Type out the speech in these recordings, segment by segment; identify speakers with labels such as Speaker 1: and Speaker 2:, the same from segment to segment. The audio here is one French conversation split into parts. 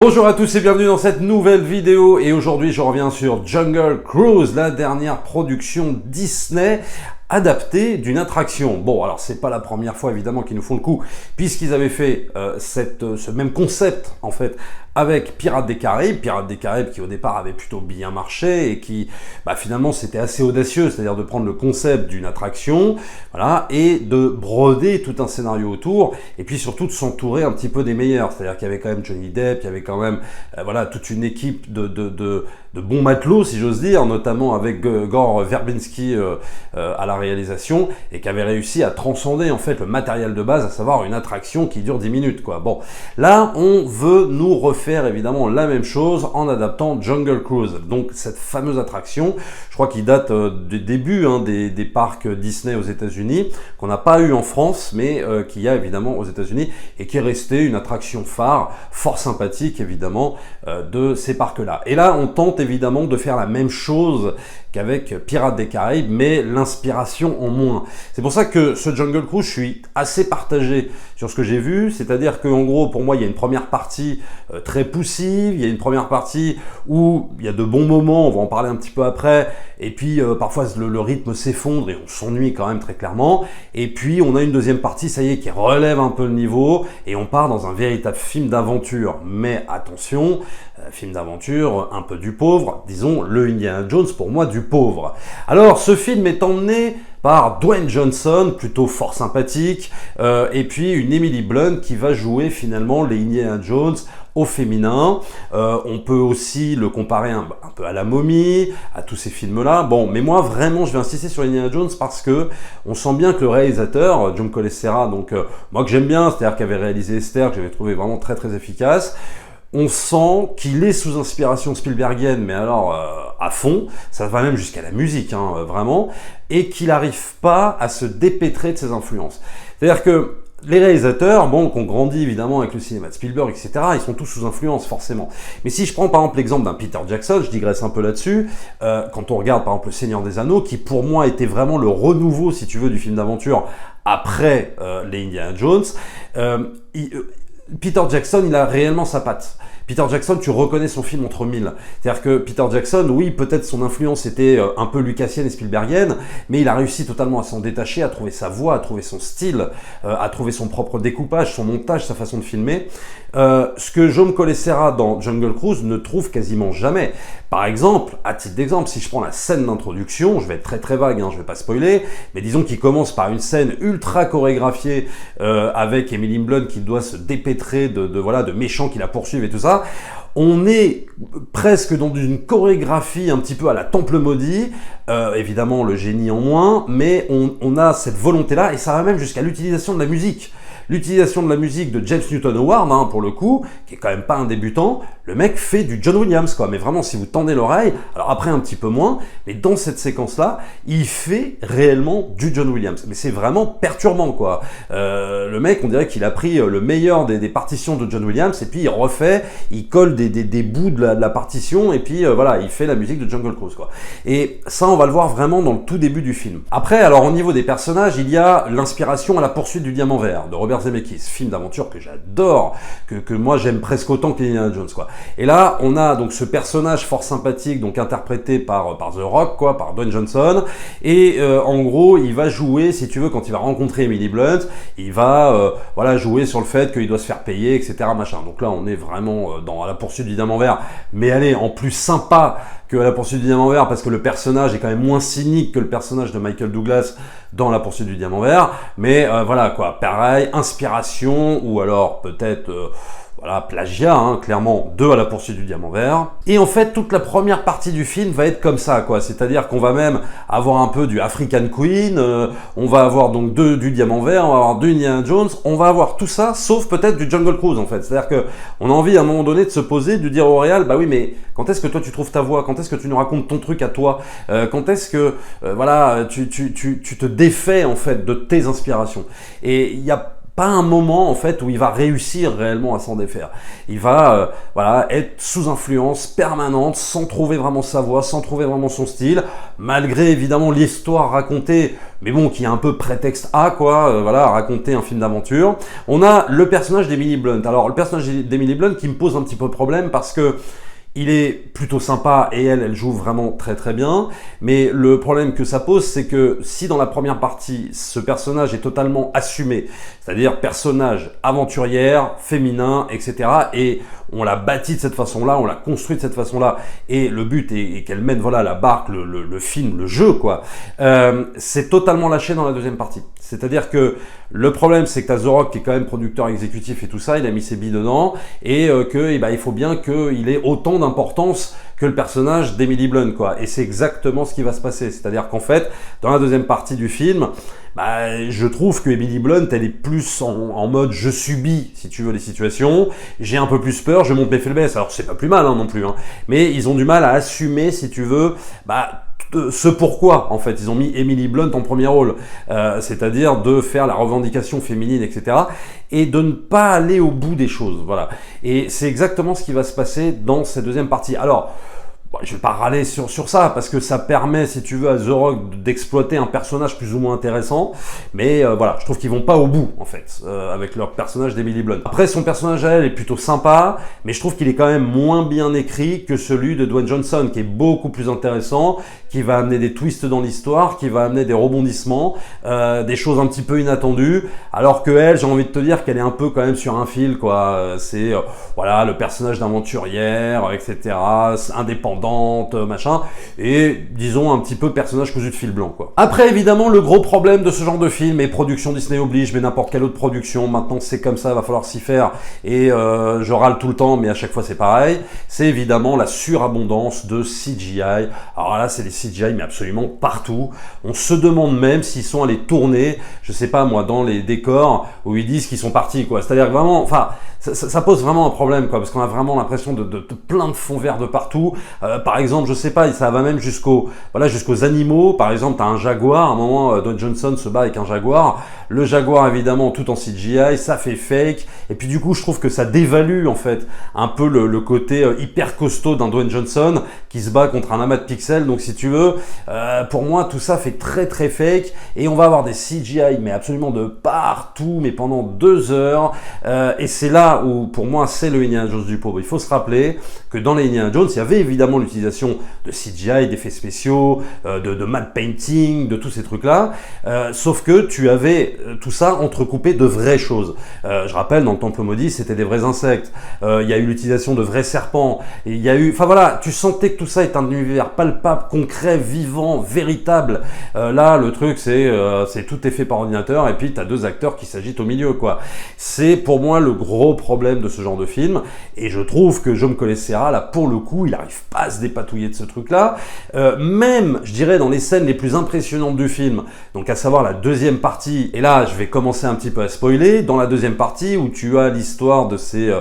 Speaker 1: Bonjour à tous et bienvenue dans cette nouvelle vidéo et aujourd'hui je reviens sur Jungle Cruise, la dernière production Disney adaptée d'une attraction. Bon, alors c'est pas la première fois évidemment qu'ils nous font le coup, puisqu'ils avaient fait ce même concept en fait avec Pirates des Caraïbes qui au départ avait plutôt bien marché et qui finalement c'était assez audacieux, c'est-à-dire de prendre le concept d'une attraction, voilà, et de broder tout un scénario autour, et puis surtout de s'entourer un petit peu des meilleurs, c'est-à-dire qu'il y avait quand même Johnny Depp, il y avait quand même voilà toute une équipe de bons matelots si j'ose dire, notamment avec Gore Verbinski à la réalisation, et qui avait réussi à transcender en fait le matériel de base, à savoir une attraction qui dure 10 minutes quoi. Bon, là on veut nous refaire évidemment la même chose en adaptant Jungle Cruise, donc cette fameuse attraction, je crois qu'il date du début des parcs Disney aux États-Unis, qu'on n'a pas eu en France, mais qu'il y a évidemment aux États-Unis, et qui est restée une attraction phare, fort sympathique évidemment, de ces parcs-là. Et là on tente évidemment de faire la même chose qu'avec Pirates des Caraïbes, mais l'inspiration en moins. C'est pour ça que ce Jungle Cruise, je suis assez partagé sur ce que j'ai vu, c'est-à-dire qu'en gros, pour moi, il y a une première partie très poussive, il y a une première partie où il y a de bons moments, on va en parler un petit peu après, et puis parfois le rythme s'effondre et on s'ennuie quand même très clairement, et puis on a une deuxième partie, ça y est, qui relève un peu le niveau, et on part dans un véritable film d'aventure. Mais attention, film d'aventure un peu du pauvre, disons le Indiana Jones pour moi du pauvre. Alors ce film est emmené par Dwayne Johnson, plutôt fort sympathique, et puis une Emily Blunt qui va jouer finalement les Indiana Jones au féminin. On peut aussi le comparer un peu à La Momie, à tous ces films-là. Bon, mais moi vraiment je vais insister sur Indiana Jones parce que on sent bien que le réalisateur, John Colessera, donc moi que j'aime bien, c'est-à-dire qu'il avait réalisé Esther, que j'avais trouvé vraiment très très efficace, on sent qu'il est sous inspiration Spielbergienne, mais alors à fond, ça va même jusqu'à la musique, vraiment, et qu'il n'arrive pas à se dépêtrer de ses influences. C'est-à-dire que les réalisateurs, bon, qui ont grandi évidemment avec le cinéma de Spielberg, etc., ils sont tous sous influence, forcément. Mais si je prends par exemple l'exemple d'un Peter Jackson, je digresse un peu là-dessus, quand on regarde par exemple Le Seigneur des Anneaux, qui pour moi était vraiment le renouveau, si tu veux, du film d'aventure après les Indiana Jones, Peter Jackson, il a réellement sa patte. Peter Jackson, tu reconnais son film entre mille. C'est-à-dire que Peter Jackson, oui, peut-être son influence était un peu lucassienne et Spielbergienne, mais il a réussi totalement à s'en détacher, à trouver sa voix, à trouver son style, à trouver son propre découpage, son montage, sa façon de filmer. Ce que John Colessera dans Jungle Cruise ne trouve quasiment jamais. Par exemple, à titre d'exemple, si je prends la scène d'introduction, je vais être très très vague, je vais pas spoiler, mais disons qu'il commence par une scène ultra chorégraphiée avec Emily Blunt qui doit se dépêtrer de méchants qui la poursuivent et tout ça. On est presque dans une chorégraphie un petit peu à la Temple Maudit, évidemment le génie en moins, mais on a cette volonté-là, et ça va même jusqu'à l'utilisation de la musique. L'utilisation de la musique de James Newton Howard, pour le coup, qui est quand même pas un débutant, le mec fait du John Williams, quoi. Mais vraiment, si vous tendez l'oreille, alors après un petit peu moins, mais dans cette séquence-là, il fait réellement du John Williams. Mais c'est vraiment perturbant, quoi. Le mec, on dirait qu'il a pris le meilleur des partitions de John Williams, et puis il refait, il colle des bouts de la partition, et puis voilà, il fait la musique de Jungle Cruise, quoi. Et ça, on va le voir vraiment dans le tout début du film. Après, alors au niveau des personnages, il y a l'inspiration à La Poursuite du Diamant Vert, de Robert Zemeckis, film d'aventure que j'adore, que moi j'aime presque autant que Indiana Jones, quoi. Et là, on a donc ce personnage fort sympathique, donc interprété par The Rock, quoi, par Dwayne Johnson, et en gros, il va jouer, si tu veux, quand il va rencontrer Emily Blunt, il va jouer sur le fait qu'il doit se faire payer, etc., machin. Donc là, on est vraiment dans La Poursuite du Diamant Vert, mais elle est en plus sympa que La Poursuite du Diamant Vert, parce que le personnage est quand même moins cynique que le personnage de Michael Douglas dans La Poursuite du Diamant Vert, mais voilà quoi, pareil, inspiration, ou alors peut-être plagiat, clairement, de À la Poursuite du Diamant Vert. Et en fait, toute la première partie du film va être comme ça, quoi. C'est-à-dire qu'on va même avoir un peu du African Queen, on va avoir donc du Diamant Vert, on va avoir du Indiana Jones, on va avoir tout ça, sauf peut-être du Jungle Cruise, en fait. C'est-à-dire que on a envie, à un moment donné, de se poser, de dire au réal, bah oui, mais quand est-ce que toi tu trouves ta voix? Quand est-ce que tu nous racontes ton truc à toi? Quand est-ce que, tu te défais, en fait, de tes inspirations? Et il y a pas un moment en fait où il va réussir réellement à s'en défaire. Il va voilà, être sous influence permanente, sans trouver vraiment sa voix, sans trouver vraiment son style, malgré évidemment l'histoire racontée, mais bon, qui est un peu prétexte à quoi, voilà, à raconter un film d'aventure. On a le personnage d'Emily Blunt. Alors le personnage d'Emily Blunt qui me pose un petit peu problème parce que il est plutôt sympa et elle joue vraiment très très bien. Mais le problème que ça pose, c'est que si dans la première partie, ce personnage est totalement assumé, c'est-à-dire personnage aventurière, féminin, etc. et on l'a bâti de cette façon-là, on l'a construit de cette façon-là, et le but est qu'elle mène voilà la barque, le film, le jeu, quoi. C'est totalement lâché dans la deuxième partie. C'est-à-dire que le problème, c'est que t'as The Rock qui est quand même producteur exécutif et tout ça, il a mis ses billes dedans, et que il faut bien qu'il ait autant d'importance que le personnage d'Emily Blunt, quoi. Et c'est exactement ce qui va se passer. C'est-à-dire qu'en fait, dans la deuxième partie du film, je trouve que Emily Blunt, elle est plus en mode je subis, si tu veux, les situations. J'ai un peu plus peur, je monte mes faiblesses. Alors c'est pas plus mal non plus, hein. Mais ils ont du mal à assumer, si tu veux, ce pourquoi, en fait, ils ont mis Emily Blunt en premier rôle, c'est-à-dire de faire la revendication féminine, etc., et de ne pas aller au bout des choses, voilà. Et c'est exactement ce qui va se passer dans cette deuxième partie. Alors, je vais pas râler sur ça, parce que ça permet, si tu veux, à The Rock d'exploiter un personnage plus ou moins intéressant, mais voilà, je trouve qu'ils vont pas au bout, en fait, avec leur personnage d'Emily Blunt. Après, son personnage à elle est plutôt sympa, mais je trouve qu'il est quand même moins bien écrit que celui de Dwayne Johnson, qui est beaucoup plus intéressant, qui va amener des twists dans l'histoire, qui va amener des rebondissements, des choses un petit peu inattendues, alors que elle, j'ai envie de te dire qu'elle est un peu quand même sur un fil, quoi. C'est, voilà, le personnage d'aventurière, etc., indépendante, machin, et disons un petit peu personnage cousu de fil blanc, quoi. Après, évidemment, le gros problème de ce genre de film, et production Disney oblige, mais n'importe quelle autre production, maintenant c'est comme ça, va falloir s'y faire, et je râle tout le temps, mais à chaque fois c'est pareil, c'est évidemment la surabondance de CGI. Alors là, c'est des CGI, mais absolument partout. On se demande même s'ils sont allés tourner, je sais pas moi, dans les décors où ils disent qu'ils sont partis, quoi. C'est-à-dire que vraiment, enfin, ça pose vraiment un problème, quoi, parce qu'on a vraiment l'impression de plein de fonds verts de partout. Par exemple, je sais pas, ça va même jusqu'aux animaux. Par exemple, t'as un jaguar, à un moment, Dwayne Johnson se bat avec un jaguar. Le jaguar, évidemment, tout en CGI, ça fait fake. Et puis du coup, je trouve que ça dévalue, en fait, un peu le côté hyper costaud d'un Dwayne Johnson qui se bat contre un amas de pixels. Donc si tu veux, pour moi, tout ça fait très très fake. Et on va avoir des CGI, mais absolument de partout, mais pendant 2 heures. Et c'est là où, pour moi, c'est le Indiana Jones du pauvre. Il faut se rappeler que dans les Indiana Jones, il y avait évidemment l'utilisation de CGI, d'effets spéciaux, de matte painting, de tous ces trucs-là. Sauf que tu avais tout ça entrecoupé de vraies choses. Je rappelle, dans le Temple Maudit, c'était des vrais insectes. Il y a eu l'utilisation de vrais serpents. Il y a eu, enfin voilà, tu sentais que tout ça est un univers palpable, concret, vivant, véritable. Là, le truc, c'est tout est fait par ordinateur et puis tu as 2 acteurs qui s'agitent au milieu, quoi. C'est pour moi le gros problème de ce genre de film. Et je trouve que John Colicera, là, pour le coup, il arrive pas à se dépatouiller de ce truc-là. Même, je dirais, dans les scènes les plus impressionnantes du film, donc à savoir la deuxième partie, et là, je vais commencer un petit peu à spoiler, dans la deuxième partie où tu as l'histoire de ces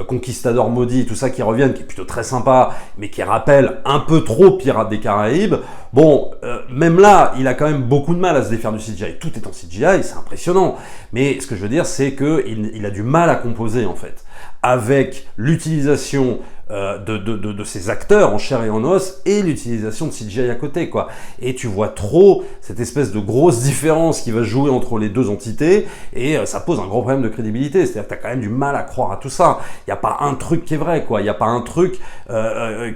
Speaker 1: conquistadors maudits et tout ça qui reviennent, qui est plutôt très sympa, mais qui rappelle un peu trop Pirates des Caraïbes. Bon, même là, il a quand même beaucoup de mal à se défaire du CGI. Tout est en CGI, c'est impressionnant. Mais ce que je veux dire, c'est qu'il a du mal à composer, en fait, avec l'utilisation de ces acteurs en chair et en os et l'utilisation de CGI à côté, quoi. Et tu vois trop cette espèce de grosse différence qui va jouer entre les deux entités et ça pose un gros problème de crédibilité. C'est-à-dire que tu as quand même du mal à croire à tout ça. Il n'y a pas un truc qui est vrai, quoi. Il n'y a pas un truc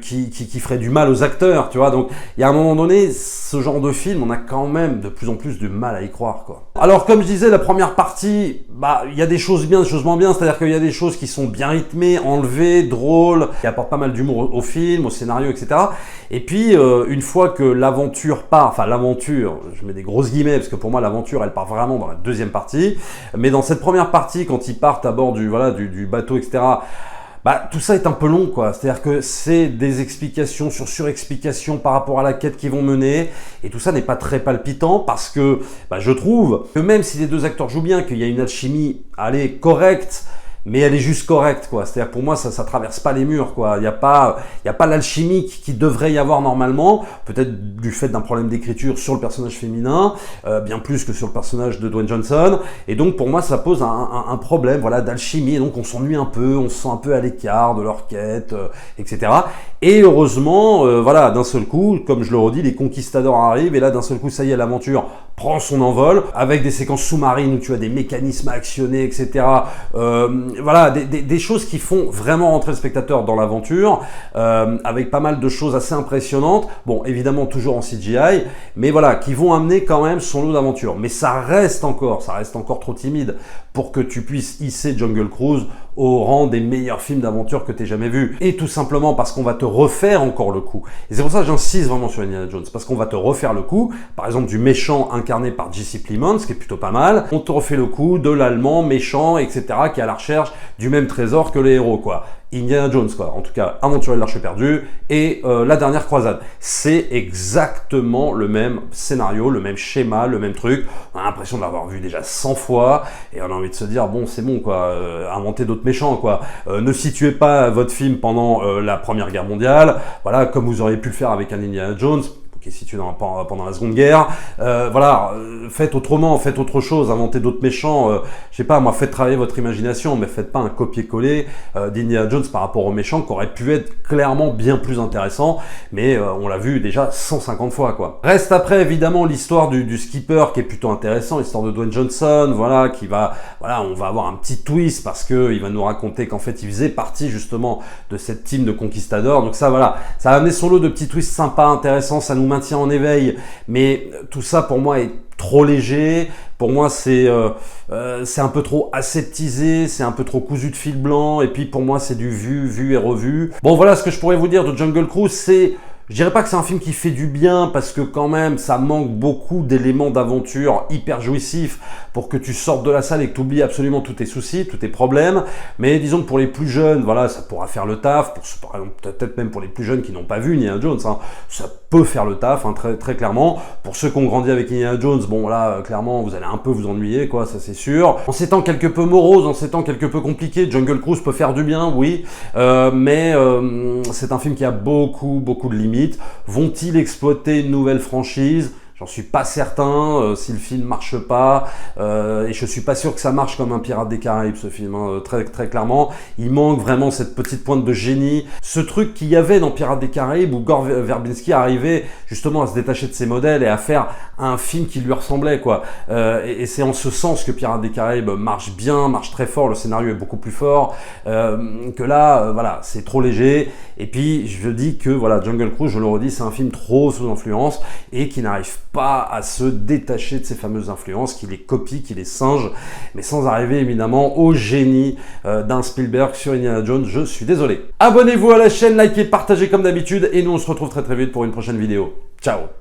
Speaker 1: qui ferait du mal aux acteurs, tu vois. Donc, il y a un moment donné, ce genre de film, on a quand même de plus en plus du mal à y croire, quoi. Alors, comme je disais, la première partie, il y a des choses bien, des choses moins bien. C'est-à-dire qu'il y a des choses qui sont bien rythmées, enlevées, drôles, qui apporte pas mal d'humour au film, au scénario, etc. Et puis, une fois que l'aventure part, enfin l'aventure, je mets des grosses guillemets, parce que pour moi l'aventure, elle part vraiment dans la deuxième partie, mais dans cette première partie, quand ils partent à bord du bateau, etc., tout ça est un peu long, quoi. C'est-à-dire que c'est des explications sur surexplications par rapport à la quête qu'ils vont mener, et tout ça n'est pas très palpitant, parce que je trouve que même si les 2 acteurs jouent bien, qu'il y a une alchimie, allez, correcte, mais elle est juste correcte, quoi. C'est-à-dire pour moi, ça traverse pas les murs, quoi. Il y a pas l'alchimie qui devrait y avoir normalement, peut-être du fait d'un problème d'écriture sur le personnage féminin, bien plus que sur le personnage de Dwayne Johnson. Et donc pour moi, ça pose un problème, voilà, d'alchimie. Et donc on s'ennuie un peu, on se sent un peu à l'écart de leur quête, etc. Et heureusement, voilà, d'un seul coup, comme je le redis, les conquistadors arrivent et là, d'un seul coup, ça y est, l'aventure prend son envol avec des séquences sous-marines où tu as des mécanismes à actionner, etc. Voilà, des choses qui font vraiment rentrer le spectateur dans l'aventure, avec pas mal de choses assez impressionnantes. Bon, évidemment, toujours en CGI, mais voilà, qui vont amener quand même son lot d'aventure. Mais ça reste encore trop timide pour que tu puisses hisser Jungle Cruise au rang des meilleurs films d'aventure que tu aies jamais vus. Et tout simplement parce qu'on va te refaire encore le coup. Et c'est pour ça que j'insiste vraiment sur Indiana Jones, parce qu'on va te refaire le coup, par exemple du méchant incarné par Jesse Plemons, ce qui est plutôt pas mal. On te refait le coup de l'allemand méchant, etc., qui est à la recherche du même trésor que les héros, quoi. Indiana Jones, quoi. En tout cas, Aventurier de l'Arche perdue et La Dernière Croisade. C'est exactement le même scénario, le même schéma, le même truc. On a l'impression de l'avoir vu déjà 100 fois et on a envie de se dire, bon, c'est bon, quoi. Inventez d'autres méchants, quoi. Ne situez pas votre film pendant la Première Guerre mondiale, voilà, comme vous auriez pu le faire avec un Indiana Jones, qui est situé pendant la Seconde Guerre. Voilà, faites autrement, faites autre chose, inventez d'autres méchants. Je sais pas, moi, faites travailler votre imagination, mais faites pas un copier-coller d'Indiana Jones par rapport aux méchants, qui aurait pu être clairement bien plus intéressant, mais on l'a vu déjà 150 fois, quoi. Reste après, évidemment, l'histoire du skipper, qui est plutôt intéressant, l'histoire de Dwayne Johnson, voilà, voilà, on va avoir un petit twist, parce que il va nous raconter qu'en fait, il faisait partie, justement, de cette team de conquistadors. Donc ça, voilà, ça a amené son lot de petits twists sympas, intéressants, ça nous maintient en éveil, mais tout ça pour moi est trop léger. Pour moi, c'est un peu trop aseptisé, c'est un peu trop cousu de fil blanc, et puis pour moi, c'est du vu et revu. Bon, voilà ce que je pourrais vous dire de Jungle Cruise. Je dirais pas que c'est un film qui fait du bien, parce que quand même, ça manque beaucoup d'éléments d'aventure hyper jouissifs pour que tu sortes de la salle et que tu oublies absolument tous tes soucis, tous tes problèmes. Mais disons que pour les plus jeunes, voilà, ça pourra faire le taf. Par exemple, peut-être même pour les plus jeunes qui n'ont pas vu Indiana Jones, hein, ça peut faire le taf, hein, très, très clairement. Pour ceux qui ont grandi avec Indiana Jones, bon là, clairement, vous allez un peu vous ennuyer, quoi, ça c'est sûr. En ces temps quelque peu moroses, en ces temps quelque peu compliqués, Jungle Cruise peut faire du bien, oui, mais c'est un film qui a beaucoup de limites. Vont-ils exploiter une nouvelle franchise ? J'en suis pas certain, si le film marche pas, et je suis pas sûr que ça marche comme un Pirate des Caraïbes, ce film, hein, très, très clairement. Il manque vraiment cette petite pointe de génie, ce truc qu'il y avait dans Pirates des Caraïbes où Gore Verbinski arrivait justement à se détacher de ses modèles et à faire un film qui lui ressemblait, quoi. Et c'est en ce sens que Pirates des Caraïbes marche bien, marche très fort, le scénario est beaucoup plus fort, que là, voilà, c'est trop léger. Et puis, je dis que, voilà, Jungle Cruise, je le redis, c'est un film trop sous influence et qui n'arrive pas à se détacher de ces fameuses influences, qui les copie, qui les singe, mais sans arriver évidemment au génie d'un Spielberg sur Indiana Jones. Je suis désolé. Abonnez-vous à la chaîne, likez, partagez comme d'habitude, et nous on se retrouve très très vite pour une prochaine vidéo. Ciao!